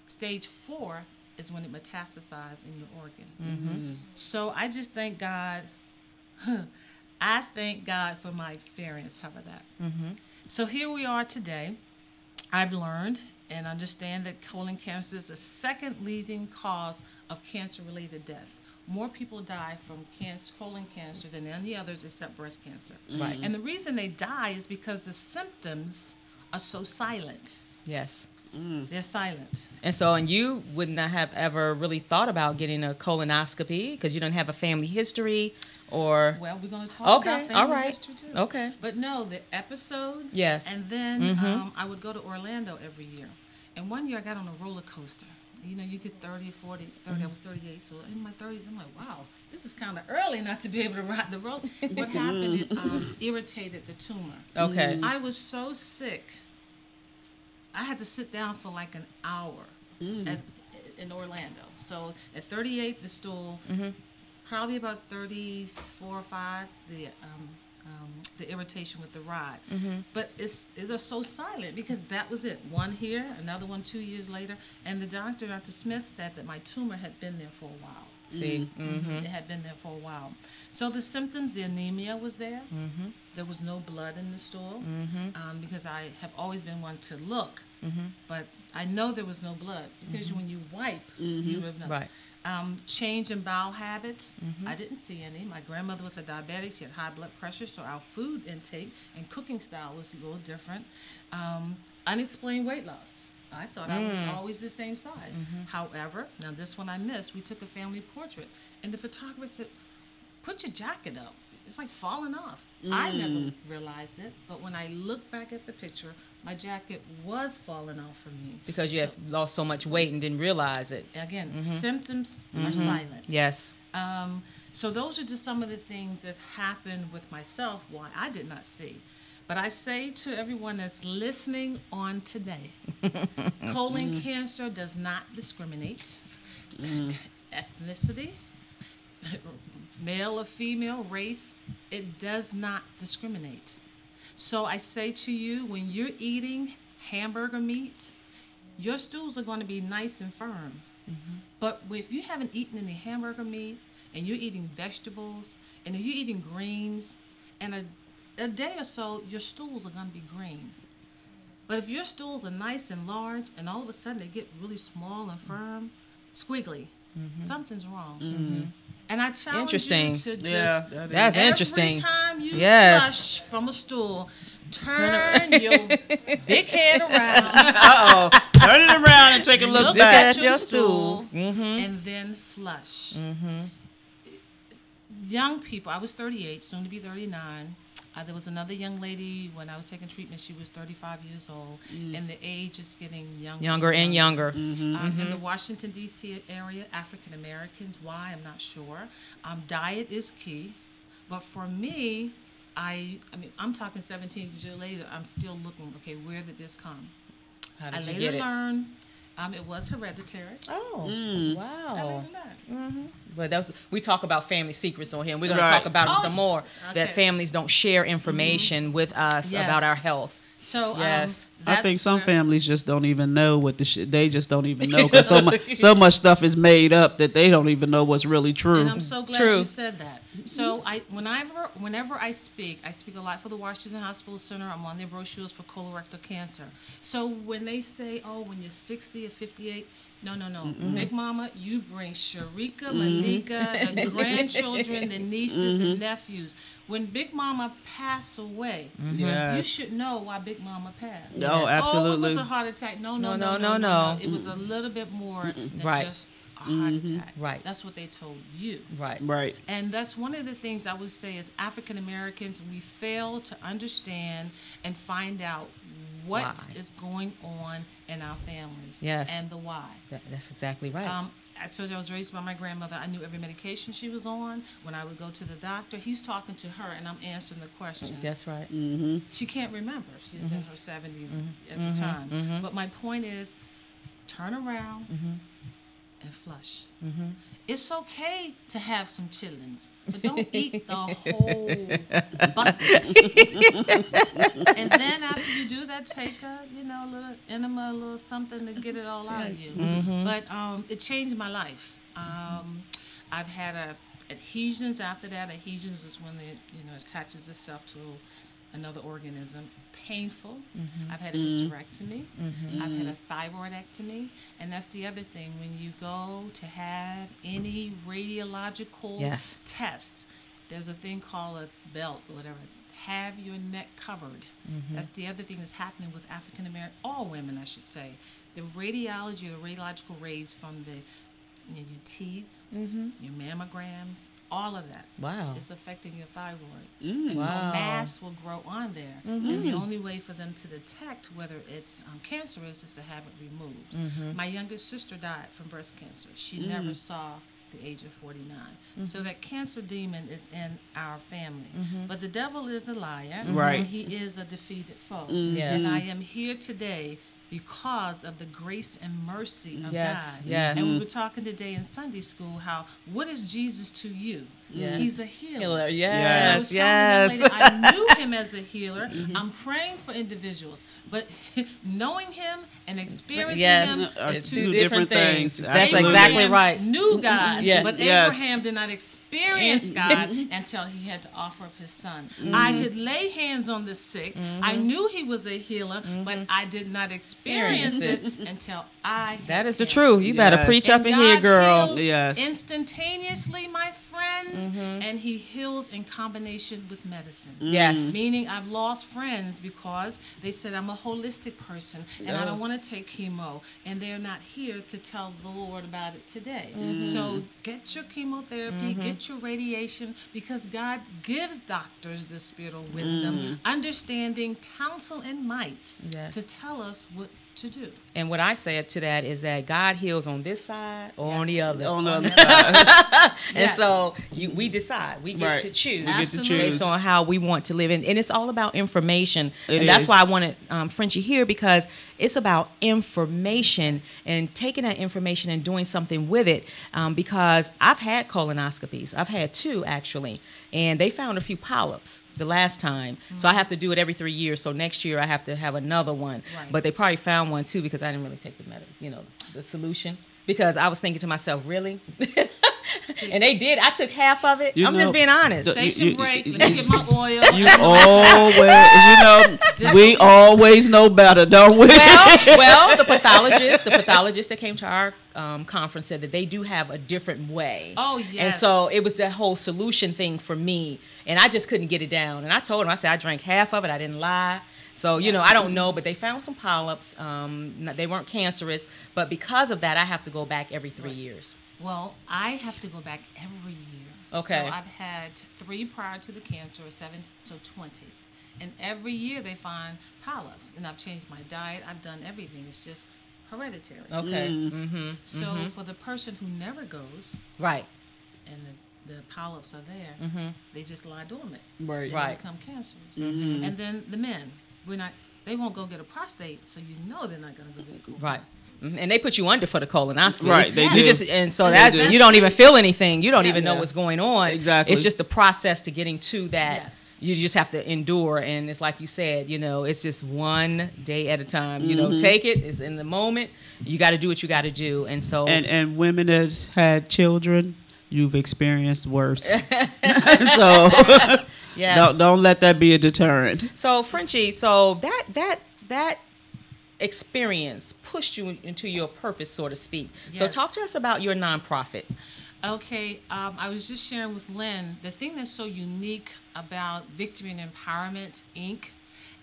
Stage 4 is when it metastasizes in your organs. So I just thank God. I thank God for my experience. How about that? So here we are today. I've learned and understand that colon cancer is the second leading cause of cancer-related death. More people die from colon cancer than any others except breast cancer. Right. And the reason they die is because the symptoms are so silent. Yes. They're silent. And so, and you would not have ever really thought about getting a colonoscopy because you don't have a family history or... Well, we're going to talk about family all right. history too. Okay. But no, the episode. Yes. And then I would go to Orlando every year. And one year I got on a roller coaster. You know, you get 30 or 40, 30, I was 38, so in my 30s, I'm like, wow, this is kind of early not to be able to ride the roller. What happened, it irritated the tumor. Okay. I was so sick, I had to sit down for like an hour in Orlando. So at 38, the stool, probably about 34 or 5, the irritation with the rod. But it was so silent because that was it. One here, another one 2 years later. And the doctor, Dr. Smith, said that my tumor had been there for a while. See? It had been there for a while. So the symptoms, the anemia was there. There was no blood in the stool because I have always been one to look. But I know there was no blood because when you wipe, you have nothing. Right. Change in bowel habits, I didn't see any. My grandmother was a diabetic. She had high blood pressure, so our food intake and cooking style was a little different. Unexplained weight loss. I thought I was always the same size. However, now this one I missed, we took a family portrait, and the photographer said, put your jacket up. It's like falling off. I never realized it, but when I look back at the picture, my jacket was falling off for me. Because you have lost so much weight and didn't realize it. Again, symptoms are silent. Yes. So those are just some of the things that happened with myself, why I did not see. But I say to everyone that's listening on today, colon cancer does not discriminate. Ethnicity, male or female, race, it does not discriminate. So I say to you, when you're eating hamburger meat, your stools are going to be nice and firm. But if you haven't eaten any hamburger meat, and you're eating vegetables, and you're eating greens, and a day or so, your stools are going to be green. But if your stools are nice and large, and all of a sudden they get really small and firm, squiggly, something's wrong. And I challenge you to just, that's interesting. Every time you flush from a stool, turn your big head around. Turn it around and take a look back at your stool, and then flush. Young people, I was 38, soon to be 39. There was another young lady when I was taking treatment. She was 35 years old, and the age is getting younger and younger. In the Washington, D.C. area, African Americans, why, I'm not sure. Diet is key. But for me, I mean, I'm talking 17 years later, I'm still looking, okay, where did this come? How did I you later get it? learned it was hereditary. Oh, wow. I later learned. But we talk about family secrets on here. And we're going to talk about it some more, that families don't share information with us about our health. So I think some where- families just don't even know what the shit. They just don't even know because so much stuff is made up that they don't even know what's really true. And I'm so glad True. you said that. So whenever I speak a lot for the Washington Hospital Center. I'm on their brochures for colorectal cancer. So when they say, "Oh, when you're 60 or 58," no. Big Mama, you bring Sharika, Malika, the grandchildren, the nieces and nephews. When Big Mama passed away, Yes. you should know why Big Mama passed. Oh, absolutely. Oh, it was a heart attack. No. No. It was a little bit more than Right. just a heart attack. Right. That's what they told you. Right. Right. And that's one of the things I would say as African Americans, we fail to understand and find out what Why? is going on in our families. Yes. And the why. That's exactly right. I told you I was raised by my grandmother. I knew every medication she was on. When I would go to the doctor, he's talking to her and I'm answering the questions. That's right. She can't remember. She's in her 70s at the time. But my point is, turn around and flush. It's okay to have some chillings, but don't eat the whole bucket. And then after you do that, take a little enema, a little something to get it all out of you. But it changed my life. I've had adhesions after that. Adhesions is when it attaches itself to another organism. Painful. I've had a hysterectomy. I've had a thyroidectomy. And that's the other thing. When you go to have any radiological tests, there's a thing called a belt or whatever. Have your neck covered. That's the other thing that's happening with African American, all women, I should say. The radiology, the radiological rays from your teeth, your mammograms, all of that. Wow. It's affecting your thyroid. And so mass will grow on there. And the only way for them to detect whether it's cancerous is to have it removed. My youngest sister died from breast cancer. She never saw the age of 49. So that cancer demon is in our family. But the devil is a liar. Right. And he is a defeated foe. Yes. And I am here today because of the grace and mercy of God. Yes. And we were talking today in Sunday school how, what is Jesus to you? Yes. He's a healer. Healer. I was Yes. telling the young lady, I knew him as a healer. I'm praying for individuals. But knowing him and experiencing him Are is two different things. That's Absolutely. exactly right. Knew God, Yeah. but Yes. Abraham did not experience God until he had to offer up his son. I could lay hands on the sick. I knew he was a healer, but I did not experience it until I had That is the cancer. truth. You better Yes. preach up And in here, God girl. heals Yes. instantaneously, my friends, and he heals in combination with medicine. Yes. Meaning I've lost friends because they said I'm a holistic person and I don't want to take chemo, and they're not here to tell the Lord about it today. So get your chemotherapy, get your radiation, because God gives doctors the spirit of wisdom, understanding, counsel, and might Yes. to tell us what to do. And what I say to that is that God heals on this side or on the Yes. other. On the other side. And Yes. so we decide. We get Right. to choose. We get to Absolutely. choose. Based on how we want to live. And it's all about information. It and that's is. why I wanted Frenchie here, because it's about information and taking that information and doing something with it. Because I've had colonoscopies. I've had 2, actually. And they found a few polyps the last time. So I have to do it every 3 years. So next year I have to have another one. Right. But they probably found one, too, because I didn't really take the solution. Because I was thinking to myself, really? And they did. I took half of it. You I'm know, just being honest. Station break. Let me get my oil. You always, we always know better, don't we? well, the pathologist that came to our conference said that they do have a different way. Oh, yes. And so it was that whole solution thing for me, and I just couldn't get it down. And I told him, I said, I drank half of it. I didn't lie. So, I don't know, but they found some polyps. They weren't cancerous, but because of that, I have to go back every 3 years. Well, I have to go back every year. Okay. So I've had 3 prior to the cancer, 7 to 20. And every year they find polyps. And I've changed my diet. I've done everything. It's just hereditary. Okay. So for the person who never goes, Right. and the polyps are there, they just lie dormant. Right. They Right. become cancerous. And then the men, they won't go get a prostate, so they're not going to go get a colonoscopy. Right. And they put you under for the colonoscopy. Right, they do. And so They that do. you don't even feel anything. You don't even know Yes. what's going on. Exactly. It's just the process to getting to that. Yes. You just have to endure, and it's like you said, it's just one day at a time. Take it. It's in the moment. You got to do what you got to do, and so And women that had children, you've experienced worse. So yeah. don't let that be a deterrent. So Frenchie, so that experience pushed you into your purpose, so to speak. So Yes. talk to us about your nonprofit. Okay, I was just sharing with Lynn, the thing that's so unique about Victory and Empowerment, Inc.,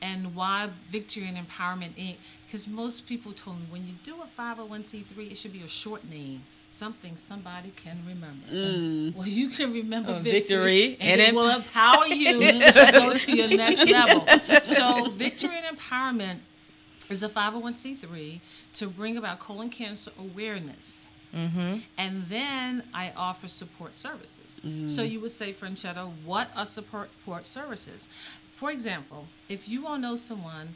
and why Victory and Empowerment, Inc., because most people told me, when you do a 501c3, it should be a short name, something somebody can remember. Well, you can remember Victory, and it will empower you to go to your next level. So Victory and Empowerment is a 501c3 to bring about colon cancer awareness. And then I offer support services. So you would say, Franchetta, what are support services? For example, if you all know someone,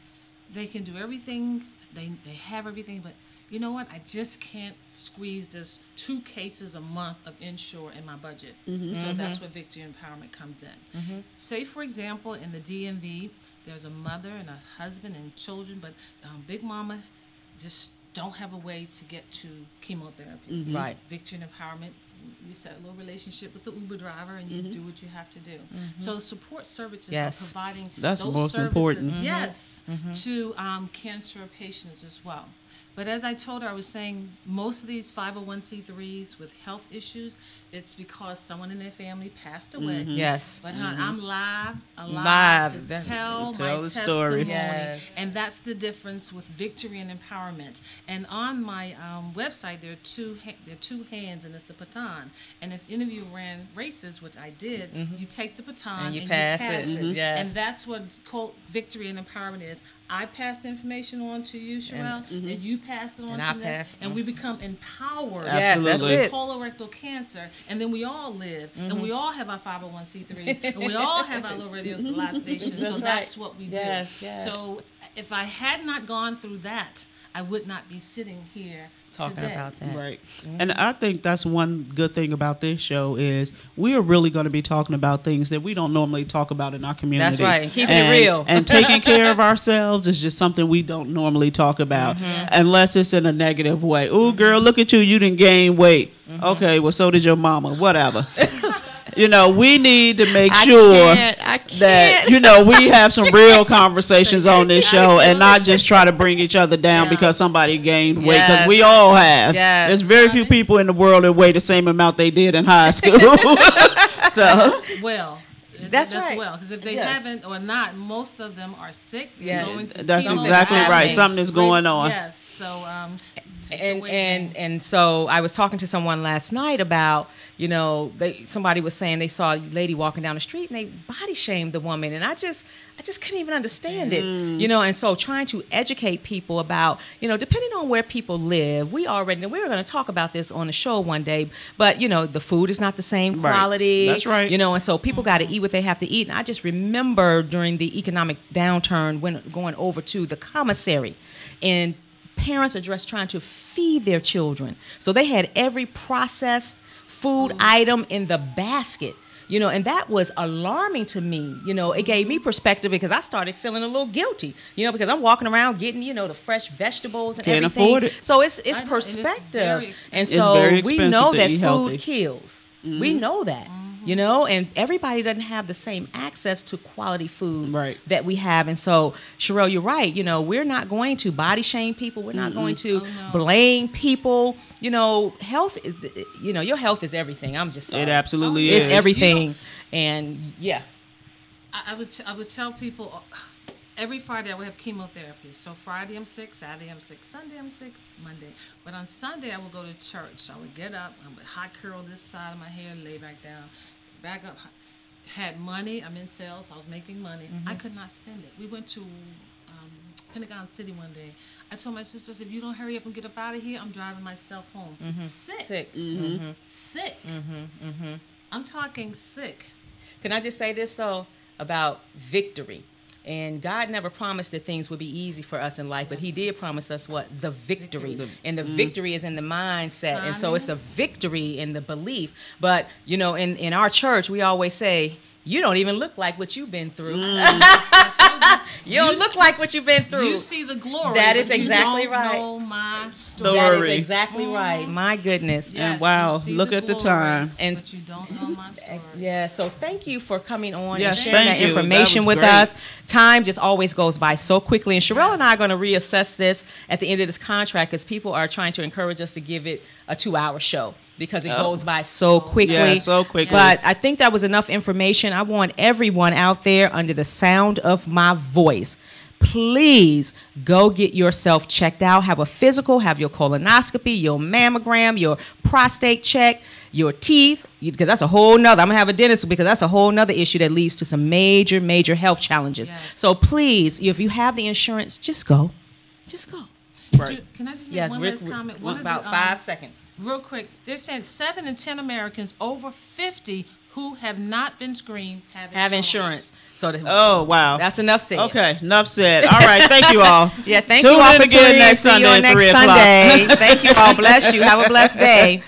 they can do everything, they have everything, but you know what? I just can't squeeze this 2 cases a month of insure in my budget. So that's where Victory Empowerment comes in. Say, for example, in the DMV, there's a mother and a husband and children, but Big Mama just don't have a way to get to chemotherapy. Right. Victory and Empowerment, we set a little relationship with the Uber driver, and you do what you have to do. So support services Yes. are providing That's those most services, important. yes, to cancer patients as well. But as I told her, I was saying most of these 501c3s with health issues, it's because someone in their family passed away. Yes. But hon, I'm alive Live. to tell Tell my the story. testimony. Yes. And that's the difference with Victory and Empowerment. And on my website, there are two hands, and it's a baton. And if any of you ran races, which I did, you take the baton And you and pass you pass it. it. Yes. And that's what Victory and Empowerment is. I pass the information on to you, Sherelle, and you pass it on And to I us, pass. and we become empowered Yes, that's Absolutely. it. colorectal cancer, and then we all live, and we all have our 501c3s, and we all have our little radio live stations. So that's what we do. Yes, yes. So if I had not gone through that, I would not be sitting here Talking today. about that. Right. And I think that's one good thing about this show is we are really going to be talking about things that we don't normally talk about in our community. That's right. Keeping it real. And taking care of ourselves is just something we don't normally talk about unless it's in a negative way. Ooh, girl, look at you. You didn't gain weight. Okay, well, so did your mama. Whatever. We need to make sure I can't. that, we have some real conversations on this show and not just try to bring each other down because somebody gained weight, because Yes. we all have. Yes. There's very few people in the world that weigh the same amount they did in high school. So, Well, That's right. well, because if they Yes. haven't or not, most of them are sick. They're Yeah. going through that's chemo, exactly they're right. having Something is going on. Yes. So take the weight down. And so I was talking to someone last night about, somebody was saying they saw a lady walking down the street and they body shamed the woman, and I just couldn't even understand it, and so trying to educate people about, depending on where people live, we were going to talk about this on the show one day, but the food is not the same Right. quality. That's right. And so people got to eat what they have to eat. And I just remember during the economic downturn when going over to the commissary, and parents are just trying to feed their children. So they had every processed food item in the basket. And that was alarming to me. It gave me perspective because I started feeling a little guilty, because I'm walking around getting, the fresh vegetables and Can't everything. afford it. So it's I know, and it's perspective. very expensive. And It's so very we expensive know to that eat food healthy. kills. We know that. And everybody doesn't have the same access to quality foods Right. that we have. And so, Sherelle, you're right. We're not going to body shame people. We're not going to blame people. Health is, your health is everything. I'm just sorry. It absolutely It's is. everything. And yeah. I would tell people every Friday I would have chemotherapy. So Friday I'm sick, Saturday I'm sick, Sunday I'm sick, Monday. But on Sunday I would go to church. I would get up, I would hot curl this side of my hair, lay back down, back up. Had money. I'm in sales. So I was making money. I could not spend it. We went to Pentagon City one day. I told my sisters, if you don't hurry up and get up out of here, I'm driving myself home. Sick. Sick. I'm talking sick. Can I just say this, though, about victory? And God never promised that things would be easy for us in life, but He did promise us what? The victory. And the victory is in the mindset. And so it's a victory in the belief. But, you know, in our church, we always say, you don't even look like what you've been through. You don't look like what you've been through. You see the glory. That is but exactly you don't right. know my story. That is exactly right. My goodness. Yes, And wow, you see look the at the glory, time. And but you don't know my story. yeah, so thank you for coming on Yes, and sharing thank that you. information That was with great. us. Time just always goes by so quickly. And Sherelle and I are going to reassess this at the end of this contract because people are trying to encourage us to give it a 2-hour show because it goes by so quickly. Yeah, so quickly. But I think that was enough information. I want everyone out there under the sound of my voice, please go get yourself checked out. Have a physical, have your colonoscopy, your mammogram, your prostate check, your teeth, because that's a whole nother. I'm going to have a dentist because that's a whole nother issue that leads to some major, major health challenges. Yes. So please, if you have the insurance, just go. Just go. Can I just make Yes, one last comment? One of about the, 5 seconds. Real quick. They're saying 7 in 10 Americans over 50 who have not been screened have insurance. So Oh, wow. that's enough said. Okay, enough said. All right, thank you all. Yeah, thank Tune you all in for again tuning in. next See you Sunday on at next 3 o'clock. Sunday. Thank you all. Bless you. Have a blessed day.